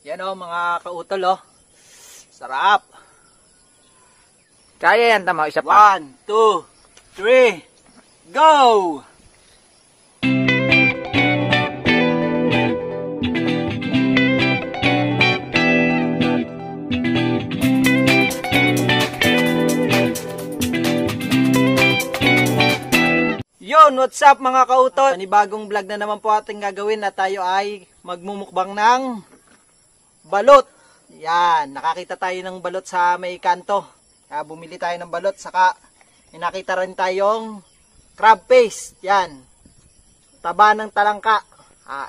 Yan o mga kautol o. Sarap. Kaya yan, tama. Isa pa. 1, 2, 3, go! Yun, what's up mga kautol? Panibagong vlog na naman po ating gagawin na tayo ay magmumukbang ng balot. Yan, nakakita tayo ng balot sa may kanto. Kaya bumili tayo ng balot, saka nakita rin tayong crab paste. Yan, taba ng talangka.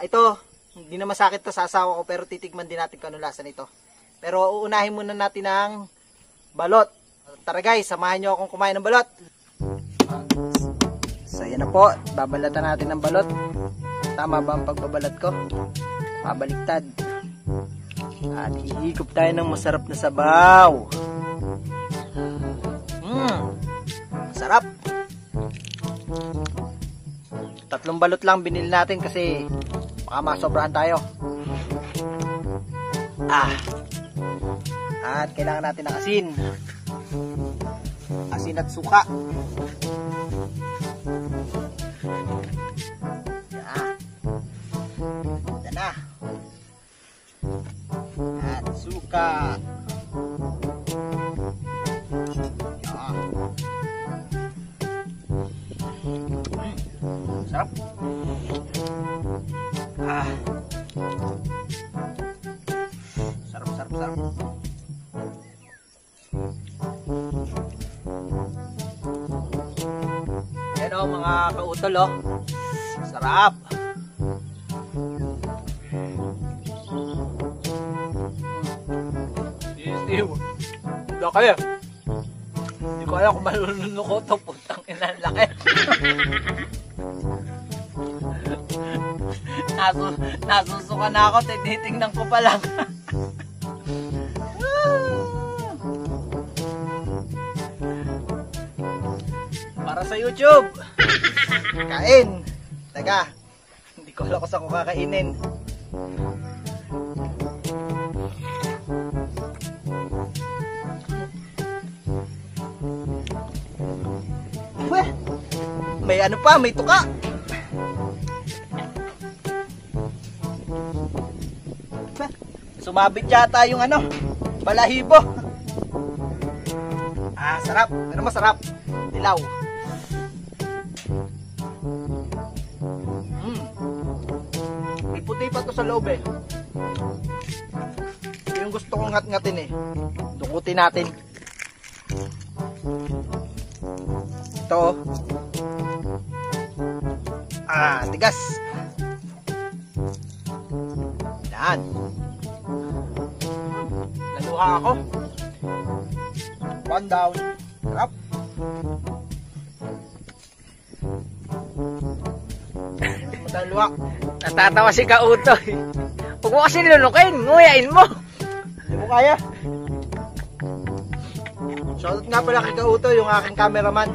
Ito, hindi na masakit to sa asawa ko pero titigman din natin kung ano lasa nito. Pero uunahin muna natin ang balot. Tara guys, samahan nyo akong kumain ng balot. So yan na po, babalatan natin ng balot. Tama ba ang pagbabalat ko? Pabaliktad. At hihigop tayo ng masarap na sabaw. Masarap. 3 balot lang binili natin kasi baka masobrahan tayo. At kailangan natin ng asin. Asin at suka. Ito na. At suka. Sarap. Sarap. Yan o mga kautol o. Sarap. Steve, hindi kaya. Hindi ko alam kung malulunok ko ito. Putang ina, laki. Nasusuka na ako. Tinitingnan ko pa lang. Para sa YouTube. Kain. Teka. Hindi ko alam kung saan ko kakainin. May ano pa, may tuka. Sumabit yata yung ano, balahibo. Sarap, pero masarap. Dilaw. May puti pa to sa loob eh. Yung gusto kong ngat-ngatin eh. Dukutin natin. Ito. Tigas. Yan. Laluha ako. 1 down. Sarap. Laluha. Natatawa si Kauto. Huwag mo kasi lunukin. Nguyain mo. Hindi mo kaya. Shoutout nga pala kay Kauto, yung aking cameraman.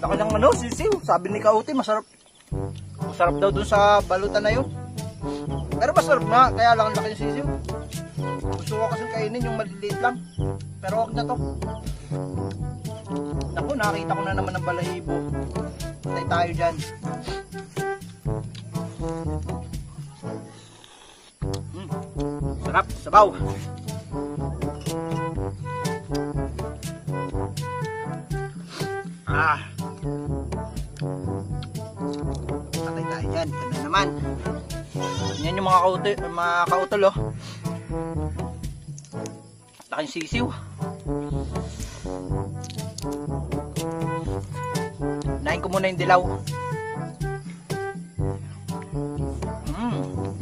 Laki ng ano, sisiw. Sabi ni Kauti, masarap. Masarap daw dun sa balutan na yun. Pero masarap nga, kaya lang ang laki yung sisiw. Gusto ko kasi kainin yung maliliit lang. Pero wag na to. Naku, nakakita ko na naman ng balahibo. Patay tayo dyan. Sarap, sabaw. Patay tayo dyan. Ganda naman. Yan yung mga kautol oh. Laking sisiw. Nahin ko muna yung dilaw.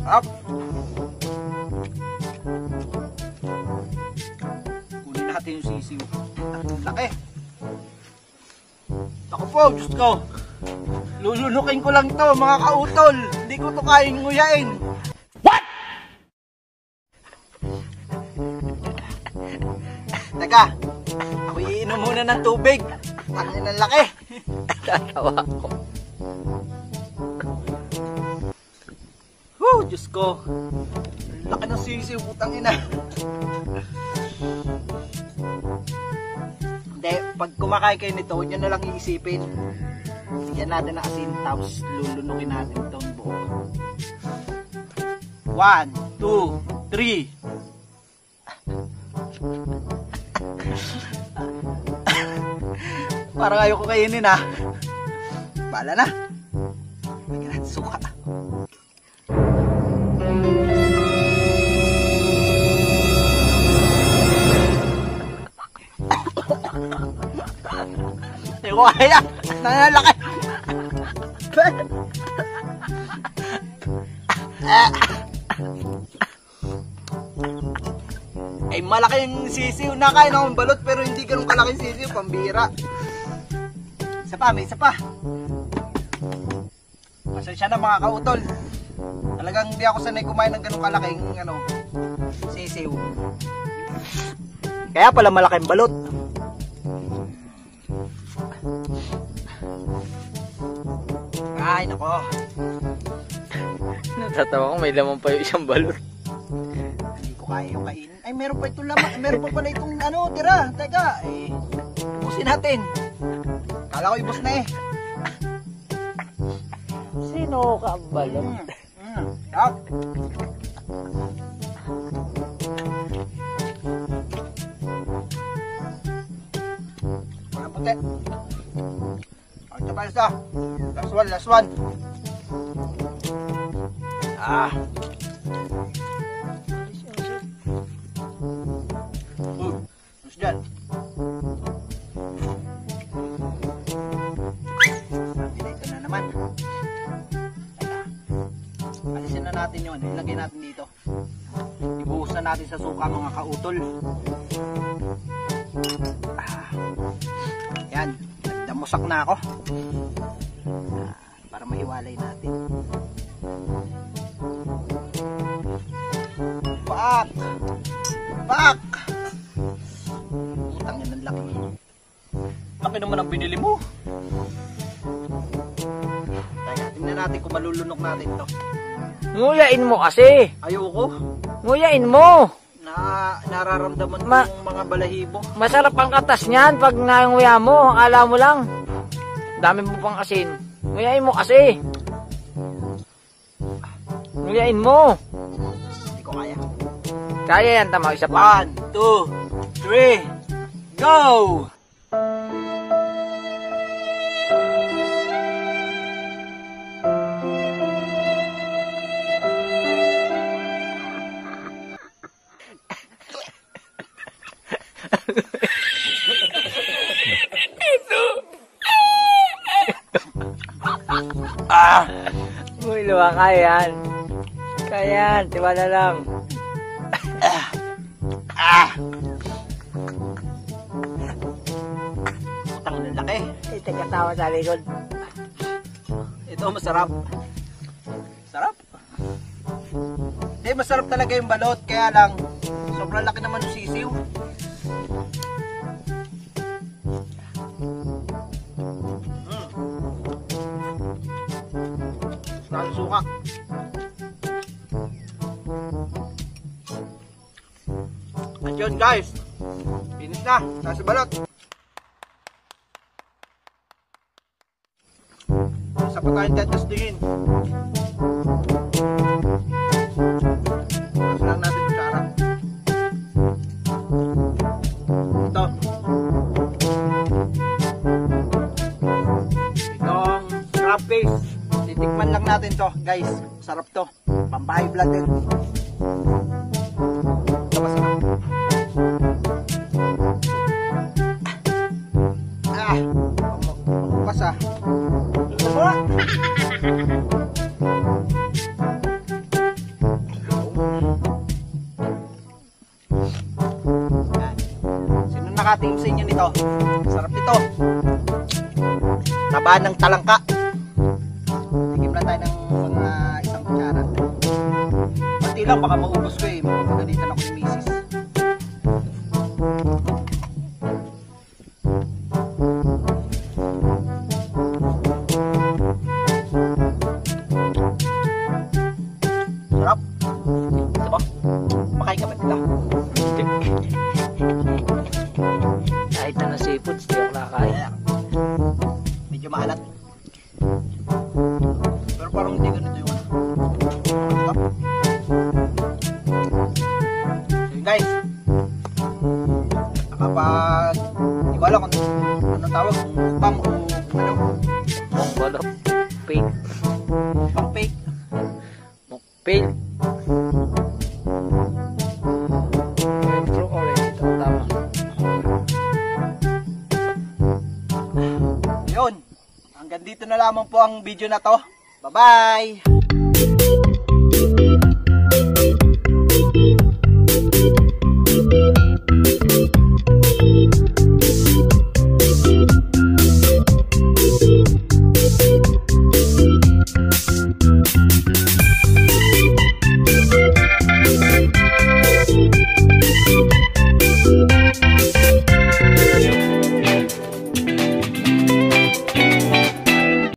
Up. Kunin natin yung sisiw. Laki. Ako po, Diyos ko. Lulunukin ko lang to mga kautol. Hindi ko to kayang nguyain. What? Teka, ako iinom muna ng tubig. Ang laki. Tatawa ako. Diyos ko. Laki ng sisiw, putang ina. Hindi, pag kumakain kayo nito, huwag nyo na lang iisipin. Bigyan natin ng asin, tapos lulunukin natin itong buo. 1, 2, 3. Parang ayoko kainin ha. Bala na. Bigyan natin suka. Hindi ko kaya. Nanlalaki. Ay malaking sisiw na kain akong balot pero hindi ganun kalaking sisiw, pambira. Isa pa, may isa pa. Pasensya na mga kautol. Talagang hindi ako sanay kumain ng ganun kalaking sisiw. Kaya pala malaking balot. Ay nako. Natatawa ko may laman pa yung isang balot. Hindi ko kaya yung kainin. Ay meron pa itong laman. Meron pa pala itong tira. Teka, ubusin natin. Kala ko ibos na eh. Sino ka ang balot? Yak. Walang puti. Ito pa isa. Last one. Terus dyan. Ito na naman. Alisin na natin yun. Ilagay natin dito. Ibuhos na natin sa suka mga kautol. Yan. Damusak na ako. Para mahiwalay natin. Pak! Utang yan ang laki. Laki naman ang binili mo. Teka, tingnan natin kung malulunok natin to. Nguyain mo kasi. Ayoko. Nguyain mo. Nararamdaman ko yung mga balahibo. Masarap ang katas niyan pag nanguya mo. Akala mo lang. Dami mo pang asin. Nguyain mo kasi. Nguyain mo. Hindi ko kaya. Kaya yan, tama. Isa pa. 1, 2, 3, go! Uy, luwa, kaya yan. Kaya yan, tiwala lang. Utang na laki. Ito katawa sa likod. Ito masarap. Sarap. Hindi, masarap talaga yung balot. Kaya lang, sobrang laki naman yung sisiw. Suka. At yun guys, finish na. Nasa balot. Isa pa tayong tetestingin. Kasi lang natin kutsara. Ito. Itong crab face. Titikman lang natin to guys. Sarap to. Pambahay blood din. Ito masarap. Makupas ah. Ito mo. Sino nakatingin sa inyo nito? Sarap nito. Taba ng talangka. Tigim lang tayo ng mga isang kutsara. Pati lang baka maubos ko eh. Magpapagalitan ako yung misis. pale. True orange. Ito ang tama. Yun. Hanggang dito na lamang po ang video na to. Bye-bye!